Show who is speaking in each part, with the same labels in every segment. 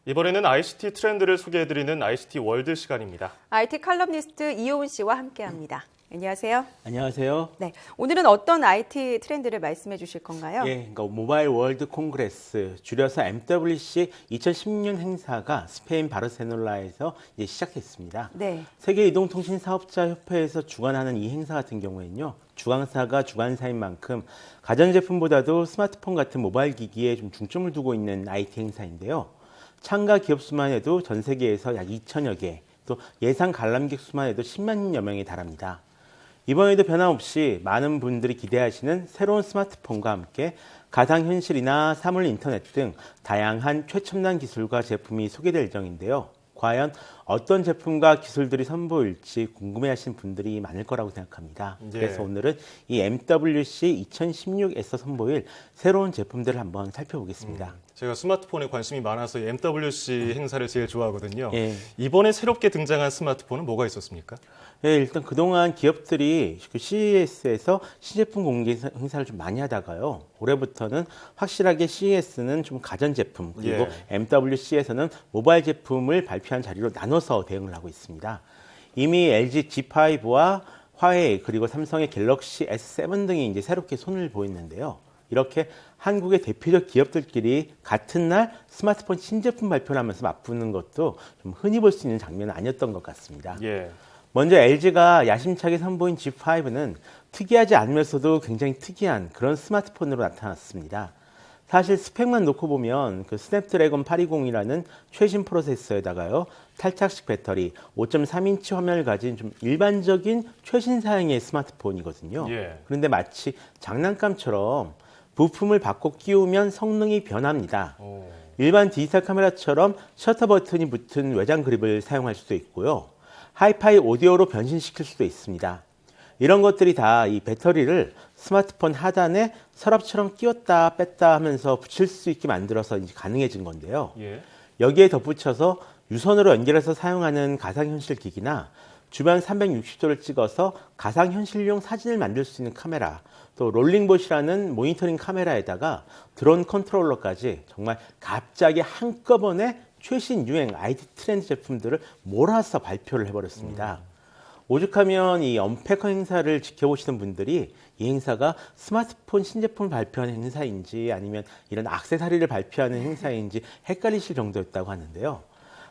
Speaker 1: 이번에는 ICT 트렌드를 소개해드리는 ICT 월드 시간입니다.
Speaker 2: IT 칼럼니스트 이효은 씨와 함께합니다. 안녕하세요.
Speaker 3: 안녕하세요.
Speaker 2: 네, 오늘은 어떤 IT 트렌드를 말씀해 주실 건가요?
Speaker 3: 그러니까 모바일 월드 콩그레스, 줄여서 MWC 2016년 행사가 스페인 바르셀로나에서 이제 시작됐습니다.
Speaker 2: 네.
Speaker 3: 세계이동통신사업자협회에서 주관하는 이 행사 같은 경우에는요, 주관사가 주관사인 만큼 가전제품보다도 스마트폰 같은 모바일 기기에 좀 중점을 두고 있는 IT 행사인데요. 참가 기업 수만 해도 전 세계에서 약 2천여 개, 또 예상 관람객 수만 해도 10만여 명에 달합니다. 이번에도 변함없이 많은 분들이 기대하시는 새로운 스마트폰과 함께 가상현실이나 사물 인터넷 등 다양한 최첨단 기술과 제품이 소개될 예정인데요. 과연 어떤 제품과 기술들이 선보일지 궁금해하시는 분들이 많을 거라고 생각합니다. 그래서 오늘은 이 MWC 2016에서 선보일 새로운 제품들을 한번 살펴보겠습니다.
Speaker 1: 제가 스마트폰에 관심이 많아서 이 MWC 행사를 제일 좋아하거든요.
Speaker 3: 예.
Speaker 1: 이번에 새롭게 등장한 스마트폰은 뭐가 있었습니까?
Speaker 3: 네, 일단 그동안 기업들이 그 CES에서 신제품 공개 행사를 좀 많이 하다가요. 올해부터는 확실하게 CES는 좀 가전제품, 그리고 MWC에서는 모바일 제품을 발표한 자리로 나눠서 대응을 하고 있습니다. 이미 LG G5와 화웨이 그리고 삼성의 갤럭시 S7 등이 이제 새롭게 손을 보였는데요. 이렇게 한국의 대표적 기업들끼리 같은 날 스마트폰 신제품 발표를 하면서 맞붙는 것도 좀 흔히 볼 수 있는 장면은 아니었던 것 같습니다. 먼저 LG가 야심차게 선보인 G5는 특이하지 않으면서도 굉장히 특이한 그런 스마트폰으로 나타났습니다. 사실 스펙만 놓고 보면 그 스냅드래곤 820이라는 최신 프로세서에다가요, 탈착식 배터리, 5.3인치 화면을 가진 좀 일반적인 최신사양의 스마트폰이거든요. 그런데 마치 장난감처럼 부품을 바꿔 끼우면 성능이 변합니다. 일반 디지털 카메라처럼 셔터 버튼이 붙은 외장 그립을 사용할 수도 있고요. 하이파이 오디오로 변신시킬 수도 있습니다. 이런 것들이 다 이 배터리를 스마트폰 하단에 서랍처럼 끼웠다 뺐다 하면서 붙일 수 있게 만들어서 이제 가능해진 건데요. 여기에 덧붙여서 유선으로 연결해서 사용하는 가상현실 기기나 주변 360도를 찍어서 가상현실용 사진을 만들 수 있는 카메라, 또 롤링봇이라는 모니터링 카메라에다가 드론 컨트롤러까지 정말 갑자기 한꺼번에 최신 유행 IT 트렌드 제품들을 몰아서 발표를 해버렸습니다. 오죽하면 이 언패커 행사를 지켜보시는 분들이 이 행사가 스마트폰 신제품 발표하는 행사인지 아니면 이런 액세서리를 발표하는 행사인지 헷갈리실 정도였다고 하는데요.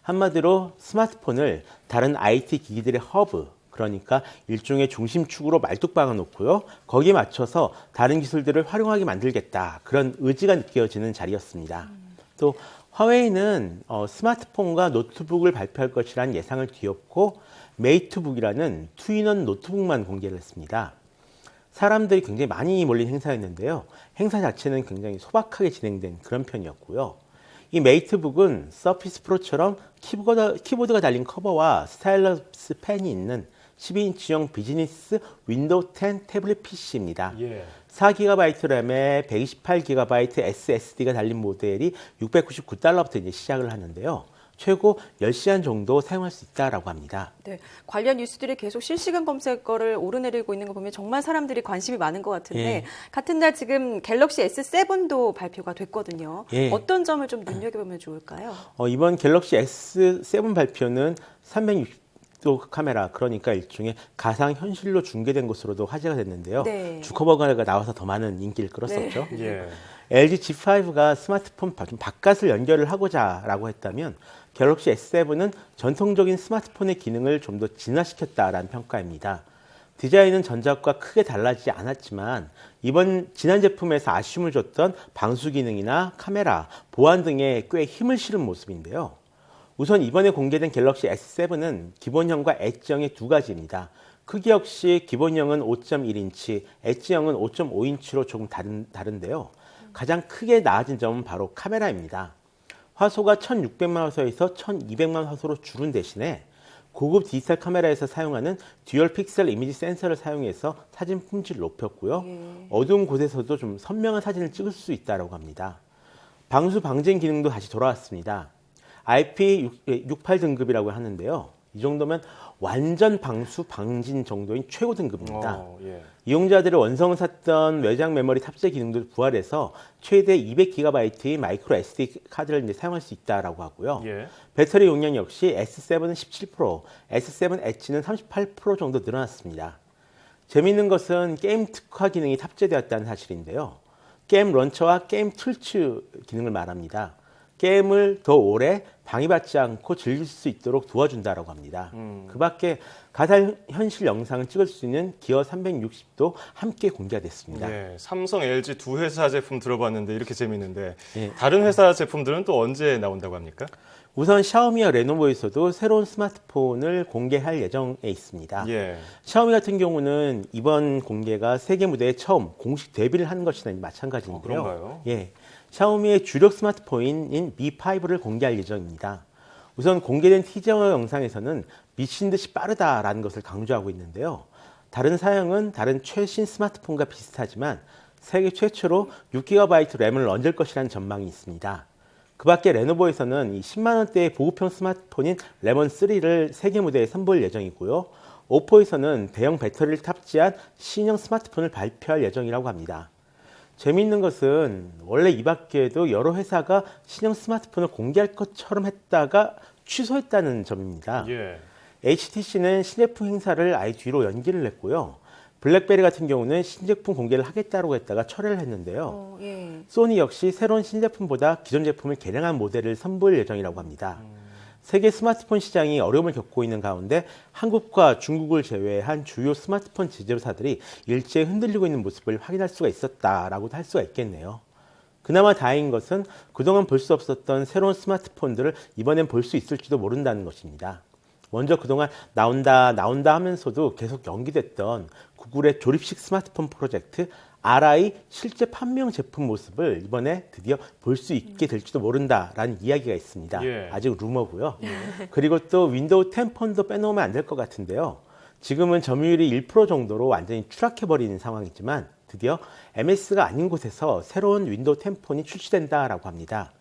Speaker 3: 한마디로 스마트폰을 다른 IT 기기들의 허브, 그러니까 일종의 중심축으로 말뚝 박아놓고요. 거기에 맞춰서 다른 기술들을 활용하게 만들겠다. 그런 의지가 느껴지는 자리였습니다. 또 화웨이는 스마트폰과 노트북을 발표할 것이라는 예상을 뒤엎고 메이트북이라는 투인원 노트북만 공개를 했습니다. 사람들이 굉장히 많이 몰린 행사였는데요. 행사 자체는 굉장히 소박하게 진행된 그런 편이었고요. 이 메이트북은 서피스 프로처럼 키보드가 달린 커버와 스타일러스 펜이 있는 12인치용 비즈니스 윈도우 10 태블릿 PC입니다. 4GB 램에 128GB SSD가 달린 모델이 $699부터 이제 시작을 하는데요. 최고 10시간 정도 사용할 수 있다라고 합니다.
Speaker 2: 네, 관련 뉴스들이 계속 실시간 검색어를 오르내리고 있는 거 보면 정말 사람들이 관심이 많은 것 같은데 같은 날 지금 갤럭시 S7도 발표가 됐거든요. 어떤 점을 좀 눈여겨보면 좋을까요?
Speaker 3: 이번 갤럭시 S7 발표는 360도 카메라, 그러니까 일종의 가상현실로 중계된 것으로도 화제가 됐는데요. 주커버거가 나와서 더 많은 인기를 끌었었죠. LG G5가 스마트폰 바깥을 연결을 하고자라고 했다면 갤럭시 S7은 전통적인 스마트폰의 기능을 좀 더 진화시켰다라는 평가입니다. 디자인은 전작과 크게 달라지지 않았지만 지난 제품에서 아쉬움을 줬던 방수 기능이나 카메라, 보안 등에 꽤 힘을 실은 모습인데요. 우선 이번에 공개된 갤럭시 S7은 기본형과 엣지형의 두 가지입니다. 크기 역시 기본형은 5.1인치, 엣지형은 5.5인치로 조금 다른데요. 가장 크게 나아진 점은 바로 카메라입니다. 화소가 1600만 화소에서 1200만 화소로 줄은 대신에 고급 디지털 카메라에서 사용하는 듀얼 픽셀 이미지 센서를 사용해서 사진 품질을 높였고요. 어두운 곳에서도 좀 선명한 사진을 찍을 수 있다고 합니다. 방수 방진 기능도 다시 돌아왔습니다. IP68 등급이라고 하는데요. 이 정도면 완전 방수 방진 정도인 최고 등급입니다.
Speaker 1: 예.
Speaker 3: 이용자들의 원성을 샀던 외장 메모리 탑재 기능도 부활해서 최대 200GB의 마이크로 SD 카드를 이제 사용할 수 있다라고 하고요.
Speaker 1: 예.
Speaker 3: 배터리 용량 역시 S7은 17%, S7 Edge는 38% 정도 늘어났습니다. 재미있는 것은 게임 특화 기능이 탑재되었다는 사실인데요. 게임 런처와 게임 툴츠 기능을 말합니다. 게임을 더 오래 방해받지 않고 즐길 수 있도록 도와준다고 합니다. 그 밖에 가상현실 영상을 찍을 수 있는 기어 360도 함께 공개가 됐습니다.
Speaker 1: 예, 삼성, LG 두 회사 제품 들어봤는데 이렇게 재밌는데
Speaker 3: 예.
Speaker 1: 다른 회사 제품들은 또 언제 나온다고 합니까?
Speaker 3: 우선 샤오미와 레노버에서도 새로운 스마트폰을 공개할 예정에 있습니다.
Speaker 1: 예.
Speaker 3: 샤오미 같은 경우는 이번 공개가 세계 무대에 처음 공식 데뷔를 하는 것이나 마찬가지인데요.
Speaker 1: 그런가요?
Speaker 3: 예. 샤오미의 주력 스마트폰인 Mi5를 공개할 예정입니다. 우선 공개된 티저 영상에서는 미친 듯이 빠르다라는 것을 강조하고 있는데요. 다른 사양은 다른 최신 스마트폰과 비슷하지만 세계 최초로 6GB 램을 얹을 것이라는 전망이 있습니다. 그 밖에 레노버에서는 이 10만 원대의 보급형 스마트폰인 레몬 3를 세계 무대에 선보일 예정이고요. 오포에서는 대형 배터리를 탑재한 신형 스마트폰을 발표할 예정이라고 합니다. 재미있는 것은 원래 이 밖에도 여러 회사가 신형 스마트폰을 공개할 것처럼 했다가 취소했다는 점입니다.
Speaker 1: 예.
Speaker 3: HTC는 신제품 행사를 아예 뒤로 연기를 했고요. 블랙베리 같은 경우는 신제품 공개를 하겠다고 했다가 철회를 했는데요.
Speaker 2: 예.
Speaker 3: 소니 역시 새로운 신제품보다 기존 제품을 개량한 모델을 선보일 예정이라고 합니다. 세계 스마트폰 시장이 어려움을 겪고 있는 가운데 한국과 중국을 제외한 주요 스마트폰 제조사들이 일제히 흔들리고 있는 모습을 확인할 수가 있었다라고도 할 수가 있겠네요. 그나마 다행인 것은 그동안 볼 수 없었던 새로운 스마트폰들을 이번엔 볼 수 있을지도 모른다는 것입니다. 먼저 그동안 나온다 하면서도 계속 연기됐던 구글의 조립식 스마트폰 프로젝트 RI 실제 판매용 제품 모습을 이번에 드디어 볼 수 있게 될지도 모른다라는 이야기가 있습니다.
Speaker 1: 예.
Speaker 3: 아직 루머고요. 그리고 또 윈도우 10 폰도 빼놓으면 안 될 것 같은데요. 지금은 점유율이 1% 정도로 완전히 추락해버리는 상황이지만 드디어 MS가 아닌 곳에서 새로운 윈도우 10 폰이 출시된다라고 합니다.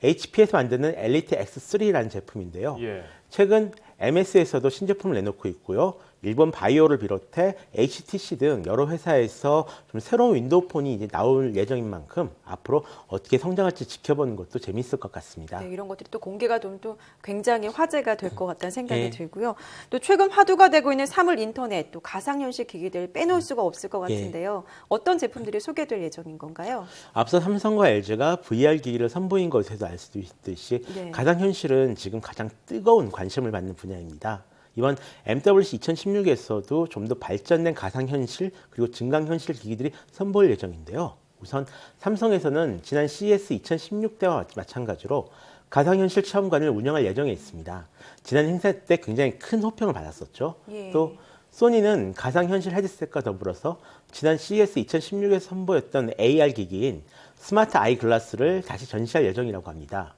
Speaker 3: HP에서 만드는 엘리트 X3라는 제품인데요.
Speaker 1: 예.
Speaker 3: 최근 MS에서도 신제품을 내놓고 있고요. 일본 바이오를 비롯해 HTC 등 여러 회사에서 좀 새로운 윈도우 폰이 이제 나올 예정인 만큼 앞으로 어떻게 성장할지 지켜보는 것도 재미있을 것 같습니다.
Speaker 2: 네, 이런 것들이 또 공개가 되면 또 굉장히 화제가 될 것 같다는 생각이
Speaker 3: 예.
Speaker 2: 들고요. 또 최근 화두가 되고 있는 사물 인터넷, 또 가상현실 기기들 빼놓을 수가 없을 것 같은데요. 어떤 제품들이 소개될 예정인 건가요?
Speaker 3: 앞서 삼성과 LG가 VR 기기를 선보인 것에서 알 수도 있듯이
Speaker 2: 네.
Speaker 3: 가상현실은 지금 가장 뜨거운 관심을 받는 분야입니다. 이번 MWC 2016에서도 좀 더 발전된 가상현실 그리고 증강현실 기기들이 선보일 예정인데요. 우선 삼성에서는 지난 CES 2016 때와 마찬가지로 가상현실 체험관을 운영할 예정에 있습니다. 지난 행사 때 굉장히 큰 호평을 받았었죠.
Speaker 2: 예.
Speaker 3: 또 소니는 가상현실 헤드셋과 더불어서 지난 CES 2016에서 선보였던 AR 기기인 스마트 아이 글라스를 다시 전시할 예정이라고 합니다.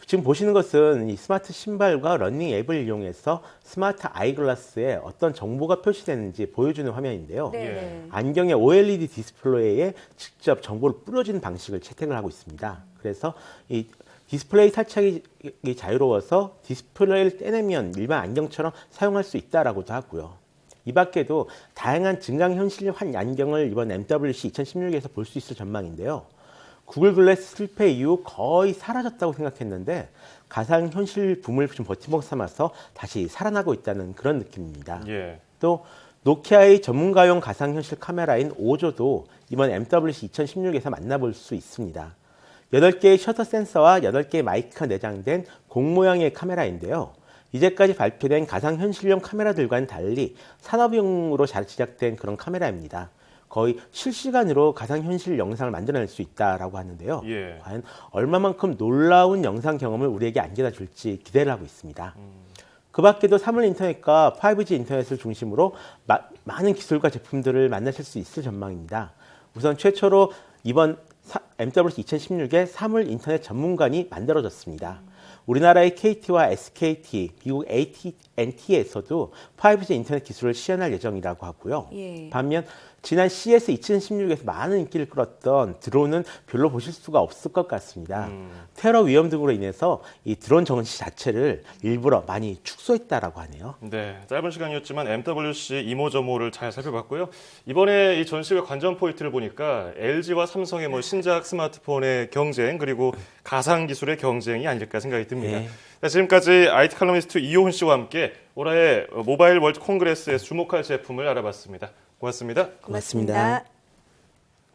Speaker 3: 지금 보시는 것은 이 스마트 신발과 러닝 앱을 이용해서 스마트 아이글라스에 어떤 정보가 표시되는지 보여주는 화면인데요.
Speaker 2: 네.
Speaker 1: 예.
Speaker 3: 안경의 OLED 디스플레이에 직접 정보를 뿌려주는 방식을 채택을 하고 있습니다. 그래서 이 디스플레이 탈착이 자유로워서 디스플레이를 떼내면 일반 안경처럼 사용할 수 있다라고도 하고요. 이 밖에도 다양한 증강현실 안경을 이번 MWC 2016에서 볼 수 있을 전망인데요. 구글 글래스 실패 이후 거의 사라졌다고 생각했는데 가상현실 붐을 좀 버팀목 삼아서 다시 살아나고 있다는 그런 느낌입니다.
Speaker 1: 예.
Speaker 3: 또 노키아의 전문가용 가상현실 카메라인 오조도 이번 MWC 2016에서 만나볼 수 있습니다. 8개의 셔터 센서와 8개의 마이크가 내장된 공 모양의 카메라인데요. 이제까지 발표된 가상현실용 카메라들과는 달리 산업용으로 잘 제작된 그런 카메라입니다. 거의 실시간으로 가상현실 영상을 만들어낼 수 있다라고 하는데요.
Speaker 1: 예.
Speaker 3: 과연 얼마만큼 놀라운 영상 경험을 우리에게 안겨다 줄지 기대를 하고 있습니다. 그 밖에도 사물 인터넷과 5G 인터넷을 중심으로 많은 기술과 제품들을 만나실 수 있을 전망입니다. 우선 최초로 이번 MWC 2016에 사물 인터넷 전문관이 만들어졌습니다. 우리나라의 KT와 SKT, 미국 AT&T에서도 5G 인터넷 기술을 시연할 예정이라고 하고요.
Speaker 2: 예.
Speaker 3: 반면 지난 CES 2016에서 많은 인기를 끌었던 드론은 별로 보실 수가 없을 것 같습니다. 테러 위험 등으로 인해서 이 드론 전시 자체를 일부러 많이 축소했다라고 하네요.
Speaker 1: 네, 짧은 시간이었지만 MWC 이모저모를 잘 살펴봤고요. 이번에 이 전시회 관전 포인트를 보니까 LG와 삼성의 뭐 신작 스마트폰의 경쟁 그리고 가상 기술의 경쟁이 아닐까 생각이 듭니다.
Speaker 3: 네.
Speaker 1: 자, 지금까지 IT 칼럼니스트 이호훈 씨와 함께 올해 모바일 월드 콩그레스에 주목할 제품을 알아봤습니다. 고맙습니다.
Speaker 2: 고맙습니다.